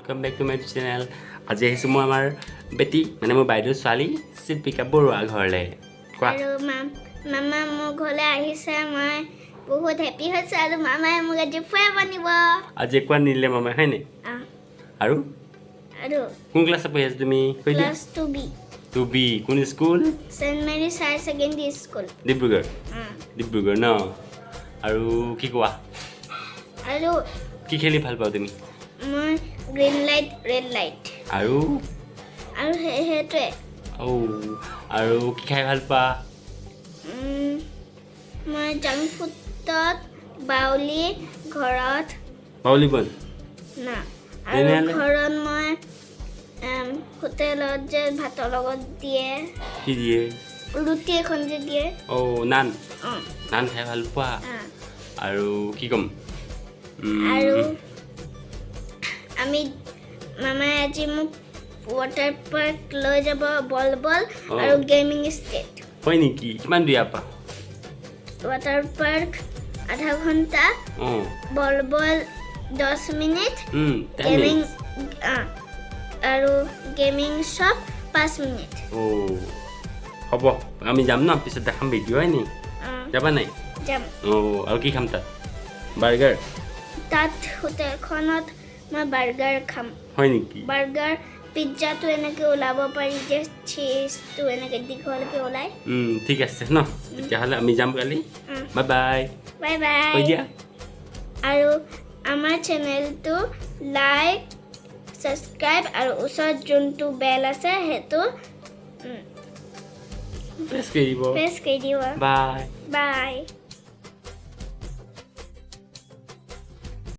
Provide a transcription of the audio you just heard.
welcome back to my channel. আজি আহিছোঁ মই আমাৰ বেটি মানে মোৰ বাইদেউ ছোৱালী শিল্পিকা বৰুৱা ঘৰলে কোৱা আৰু মামা মোৰ ঘৰলে আহিছে মই বহুত হেপী হৈছে আৰু মামাই মোক আজি ফুৰাই বনিব আজি কোৱা নিলে মামা হয়নে আৰু কোন ক্লাছত পঢ়ি আছা তুমি কৈ দিয়া ক্লাছ 2B 2B কোন school saint Mary higher secondary school Dibrugarh ন আৰু কি কোৱা আৰু কি খেলি ভাল পাওঁ তুমি মই গ্ৰীণ লাইট ৰেড লাইট আৰু সেইটোৱে আৰু কি খাই ভাল পোৱা মই জাংক ফুডত বাউলি ঘৰত বাউলি বন না আৰু ঘৰত মই হোটেলত যে ভাতৰ লগত দিয়ে কি দিয়ে ৰুটি এখন যে দিয়ে নান নান খাই ভাল পোৱা আৰু কি ক'ম আৰু আমি মামাই আজি মোক ৱাটাৰ পাৰ্ক লৈ যাব বল আৰু গেমিং ষ্টেট হয় নেকি কিমান দিয়া পা ৱাটাৰ পাৰ্ক আধা ঘণ্টা বল 10 মিনিট গেমিং আৰু গেমিং শ্বপ 5 মিনিট হ'ব আমি যাম ন পিছত দেখাম ভিডিঅ' হয় নি যাবা নাই যাম আৰু কি খাম তাত বাৰ্গাৰ তাত হোটেলখনত মই বাৰ্গাৰ খাম হয় নেকি বাৰ্গাৰ পিজ্জাটো এনেকৈ ওলাব পাৰি যে চীজটো এনেকৈ দীঘলকৈ ওলাই ঠিক আছে ন তেতিয়াহ'লে আমি যাম কালি বাই বাই বাই বাই কৈ দিয়া আৰু আমাৰ চেনেলটো লাইক ছাবস্ক্ৰাইব আৰু ওচৰত যোনটো বেল আছে সেইটো প্ৰেছ কৰি দিব প্ৰেছ কৰি দিব বাই বাই